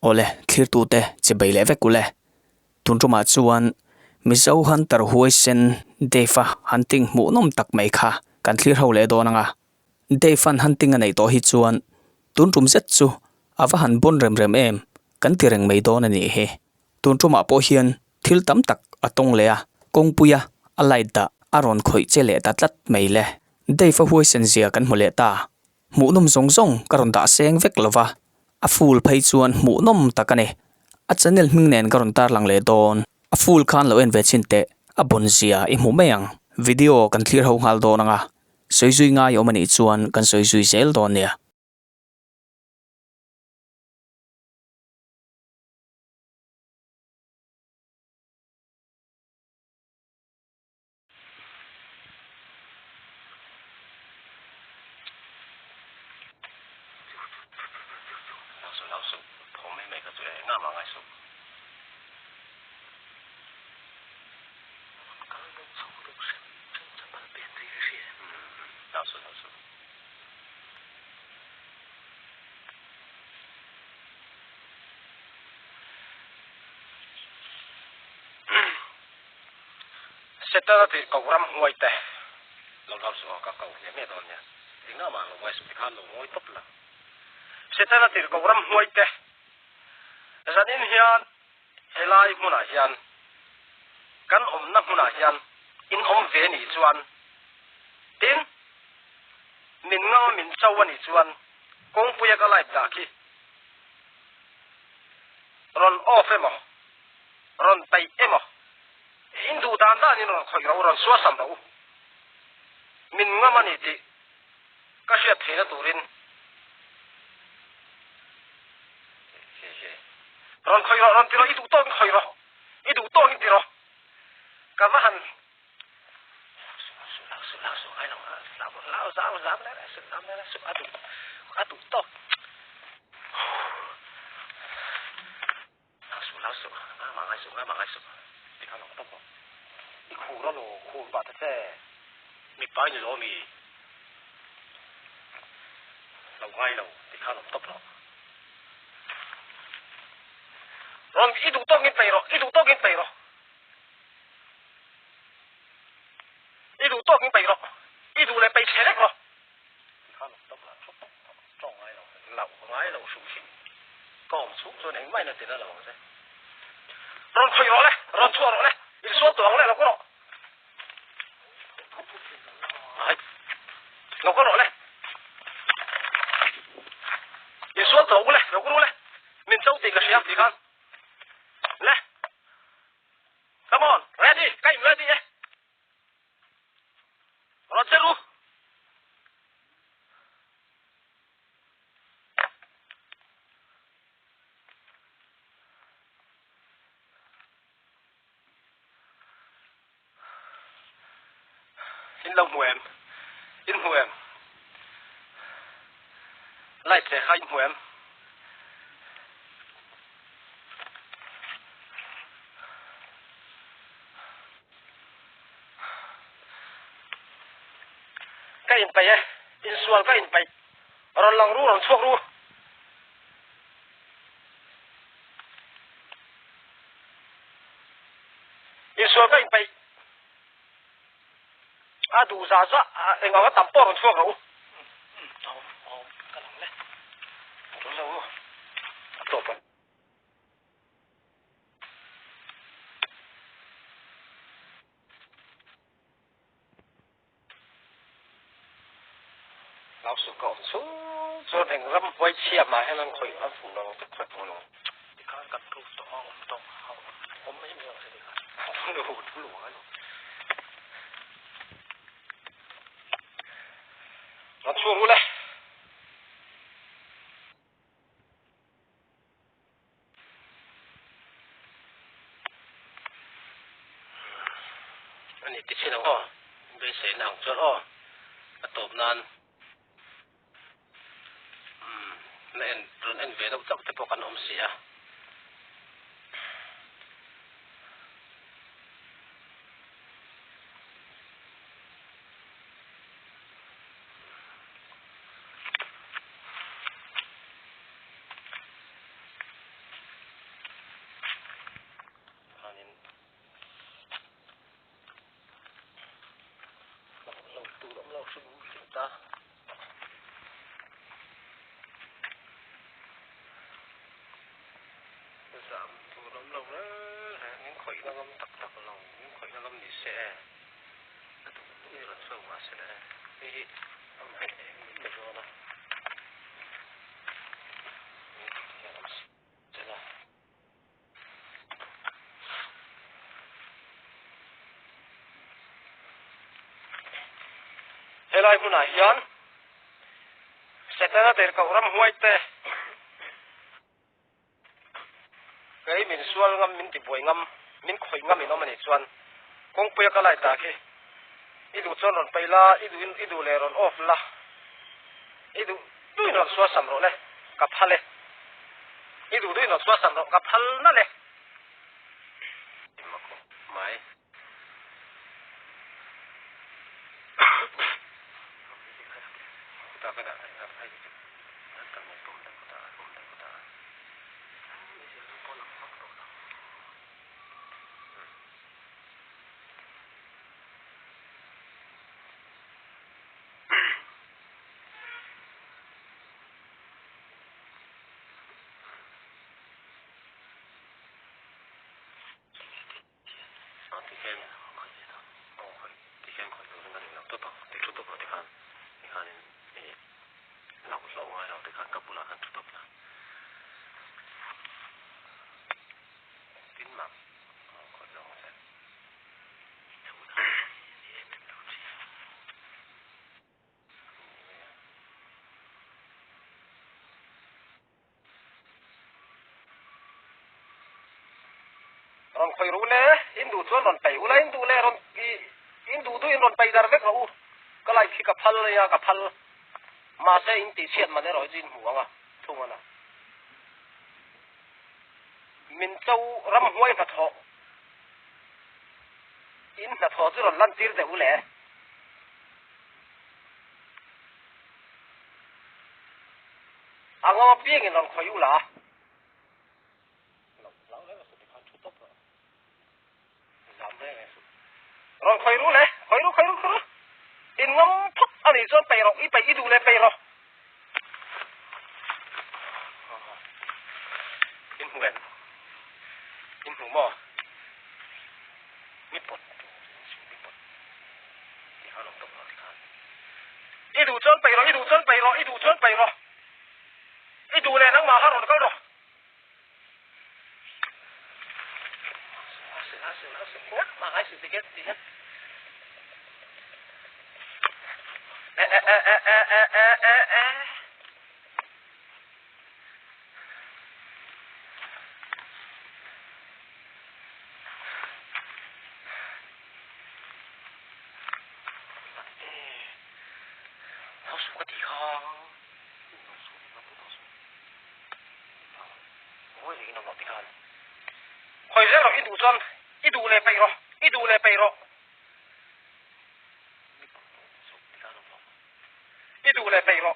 ole thlir tu te che beile vekule tunruma chuan mizo hunter huisen defa hunting mu nom tak mai kha kan thlir ho le donanga defan hunting anei to hi chuan tunrum zet chu awa han bon rem rem em kan tireng mei don ani he tunruma po hian thil tam tak atong le a kongpuya alaida aron khoi chele tatlat meile defa huisen zia kan mole ta mu nom zong zong karon da seng vek lova a full phei chuan mu nom takane a channel hming nen karon tar lang le don a full khan lo en ve chin te a bon zia I mu meang video kan clear ho hal don anga soizui nga yo mani chuan kan soizui zel don nia Seta thì cầu ram ngoài tè, lâu lâu số các cầu nhẹ nhẹ thôi nha, tiếng nào mà ngoài số khăn lâu ngoài tốt là, seta thì cầu ram ngoài tè, gia đình hiền, helai muốn à hiền, căn nắp muốn à hiền, in về nị chuan, tin, mình ngao mình châu nị chuan, công phu cái lại đã khi, ron off em à, ron tay em à. Hindu dan da ni no khoi ro ron suwa sam do min nga mani ti ka sia thena turin ron khoi ro ron ti ro I du to khoi ro I du to ni ti ro ka va han su ai no lao za la su adu to lao su ma ngai su ti kan no to I khu đó luôn khu bát thế mi bán như đó mi lâu ngay lâu thì khá là tốt rồi rồi ít đủ to cái bể rồi ít đủ to cái bể rồi ít đủ to cái bể rồi ít đủ lại bể xe đấy rồi khá là tốt rồi trong ngay lâu sung sướng còn xuống rồi này mai là tiền đó là gì rồi khơi rồi đấy rồi chua rồi đấy il suo tuang le lo ko ai lo ko le il suo tuang le lo ko le min chau ti ka siam ti kan le come on ready kai ready eh ro chelu in lòng mùa in mùa lại sẽ khai mùa cái in bay in sual cái in bay rồi lòng ru rồi thuốc ru in sual cái in bay à đủ giá giá anh ngồi tắm bò rồi thuốc rồi cái lòng đấy chỗ đâu tốt rồi lão sư cậu xuống cho thành râm quay chia mà hay là khởi ăn phụ nó tức phải phụ nó thì khá cắt thu to không mấy miếng rồi thì không được đủ lúa rồi nó xuống luôn đấy anh ấy tích nó ho bây giờ nàng cho ho tôm nan nên rồi anh về đâu chắc phải có ông xía nó ngâm tắc tắc lòng khởi nó ngâm đi xe nó tụi tôi là sâu mà sẽ là đi ông hay để cho nó sẽ là thế lại hôm nay hiền sẽ tới để cầu rắm huay tê cái mình xuân ngâm mình thì buổi ngâm mình khởi ngâm mình nó mà này xuân công bia cái lại ta khi idu chọn rồi bay la idu lệ rồi off la idu đuôi nó xóa sầm rồi này cặp hal này idu đuôi nó xóa sầm rồi cặp hal nó này mai ta cái này hay cái này cũng được ta thì khen khỏi gì đó khỏi thì khen khỏi tôi nên là tốt thì chút tốt thì khan lâu ngay lâu thì khan cấp bula khan chút tốt là tín mạng khỏi lâu sẽ ron khoi ru le indu chon ron pai ula indu le ron indu du in ron pai dar vek ro ka lai khi ka phal ya ka phal ma se in ti chiat ma ne ro jin huanga thunga na min chau ram huai na tho in na tho chu ron lan tir de ule anga pieng in ron khoi ula ron khoi ru in ngam phok ani chon pai ro i pai i du le pai ro in huan in hu mo mi pot ti ha lo to ma ti khan i du chon pai ro i du le nang ma ha ro ka ro mà ai sử dụng cái tháo xuống cái gì không ôi gì nó ngọt thì hơn hồi giờ rồi ít đủ chân ít đủ lệ bay rồi ít đủ lệ bay rồi ít đủ lệ bay rồi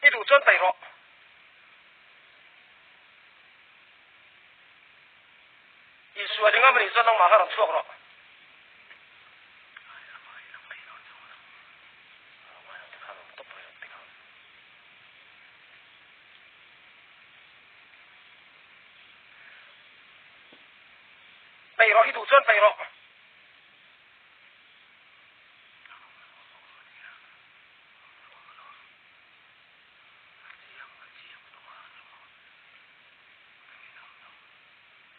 ít đủ chân bay rồi ít số thì ngắm mình chân nó mà hơi rộng rồi bay rồi ít đủ chân bay rồi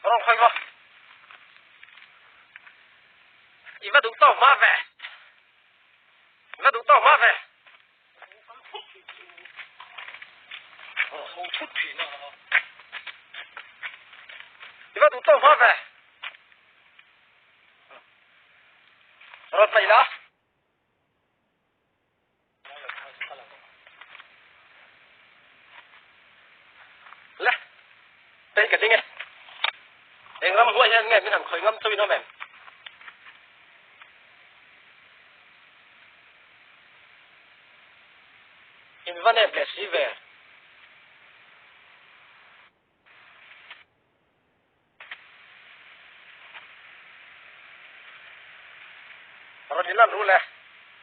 rồi khơi rồi ít vào đúng tàu má về vào đúng tàu má về không chút thì nó ít vào đúng tàu má về rồi bay lá lẽ đây cái gì nghe em ngâm hoa nghe mình hẳn khởi ngâm tôi nó mềm em vẫn em để xí về rồi đi làm luôn nè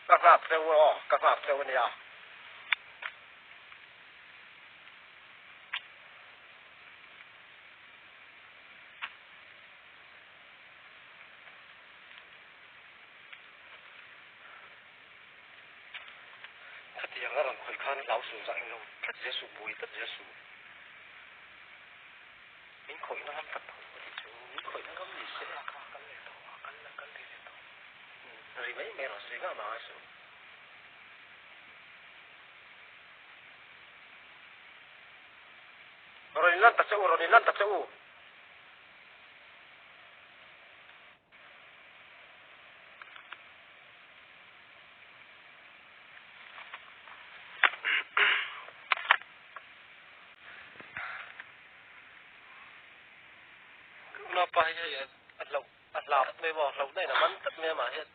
các bạn theo này à lão sủ dạy lâu tất dễ sủ bùi tất dễ sủ những khối nó không tập những khối nó không gì sẽ rồi mấy mẹ nó sẽ ngã mà sủ rồi lên tập chỗ rồi lên tập chỗ nó phải ăn lẩu mấy bỏ lẩu này là mắm tất mấy mà hết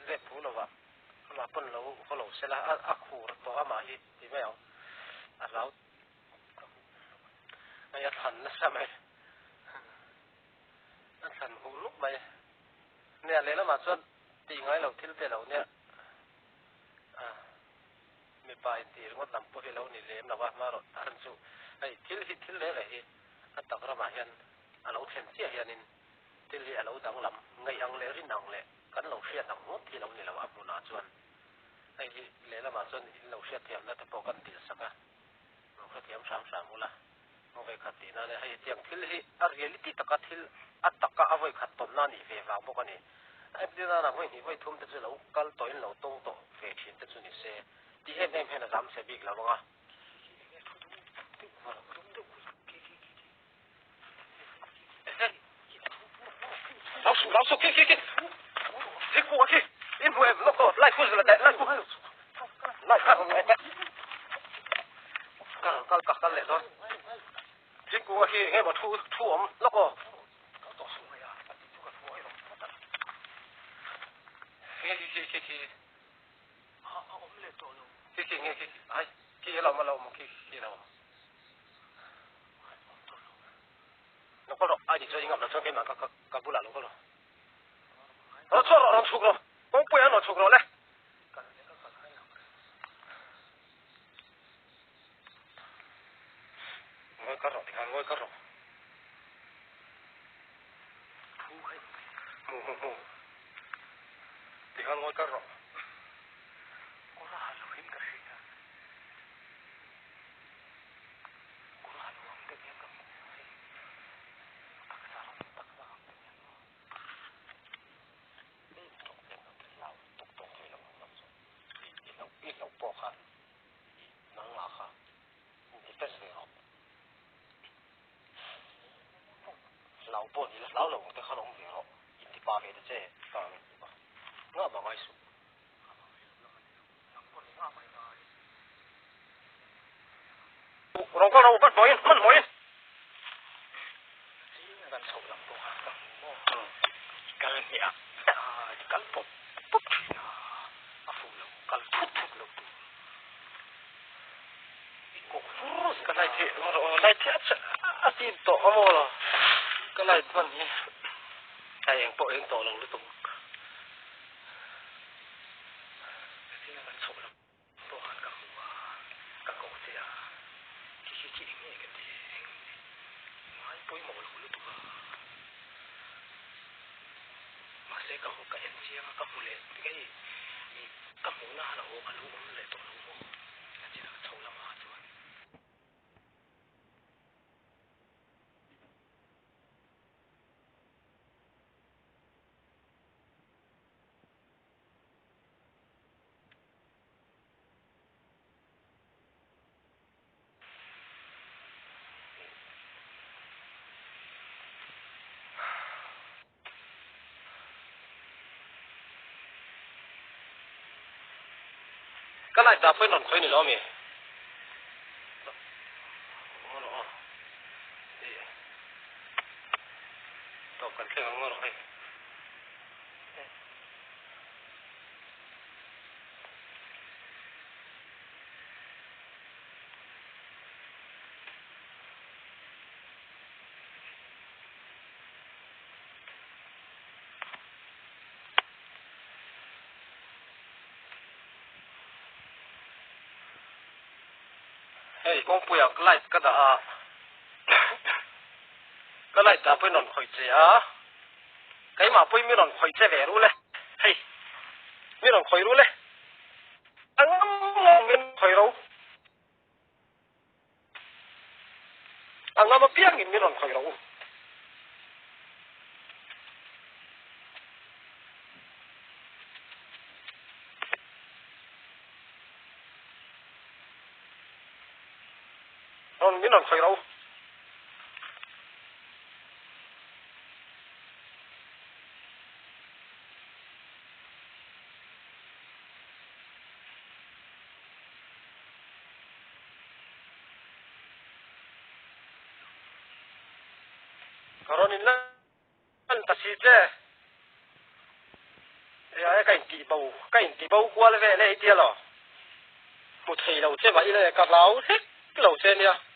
dẹp phú nó vậy mà phân lẩu có lẩu sẽ là khu to mà hết thì mấy ông ăn lẩu mấy thằng nó sao mày ăn thằng hú lúc mày nè lấy nó mà xuân thì ngay lẩu thiên về lẩu nèมีปลายตีรถนำพวกเรานี่เลี้ยงนะว่ามาเราทันสู้ไอ้ทิลเล่เลยอันตรมาเห็นอันเราเห็นเสียเห็นนินทิลเล่เราดังลำไงอังเลรินังเล่กันเราเสียดังงดที่เรานี่เราอับมุนาจวนไอ้เลี้ยงมาจวนเราเสียเทียมแล้วแต่พอกันตีสักเราเทียมสามมุละเราไปขัดตีนั่นเลยให้เทียมทิลเล่อาเรียลิติตะกัดทิลอัตตะกะเอาไว้ขัดต้นนั่นนี่เฟย์ฟังพวกนี้ไอ้ที่นั่นเราไม่นี่ไว้ทุ่มแต่เรากัลตัวเองเราตรงต่อเฟย์ชินแต่ส่วนนี้เสียที่เห็นเห็นนะจำเสียบีกแล้วมั้ง老鼠，去，去过去，你不会那个来裤子了，来裤，来看来，干来了，去过去，我出我们那个，去。去，哎，去老嘛，去了。那个咯，你这应该那这边嘛，干不了那个咯。我错了，出了，我不要那出了嘞。我搞了，你看我搞了。木，你看我搞了。老波你老龙的可能比较，印第巴菲的这方面吧，我蛮爱说。我讲了，我不讨厌，不讨厌。กันสูงลำตัวกันเนี่ยกันปุ๊บอาฟูลกันทุกลงกูฟูกันไล่เที่อาทิตย์ต่อมาละกันไล่วันนี้ไอ้เองปล่อยเองต่อลงหรือตรงที่นั่นกันสูงลำตัวกันหัวกันกอดเสียที่เองกันดีไม่ปล่อยหมดหรือตัวsẽ có một cái anh chia có một lệ cái có một na là ô lũ lệ tổ lũ là chỉ là sâu lắm mà thôi cái này ta phải nằm khơi này đó mày, tao cần thêm ngon rồi, hey con bùi cái này cái đó cái này ta phải nằm khơi chứ cái mà bùi mới nằm khơi chứ về luôn đấy, hey mới nằm khơi luôn đấy, anh ngon non min non khoi ro karon in lan ta si je ya cái kỳ bầu qua le ve le ti lo một thầy lâu che vậy là cặp lão hết lâu che nha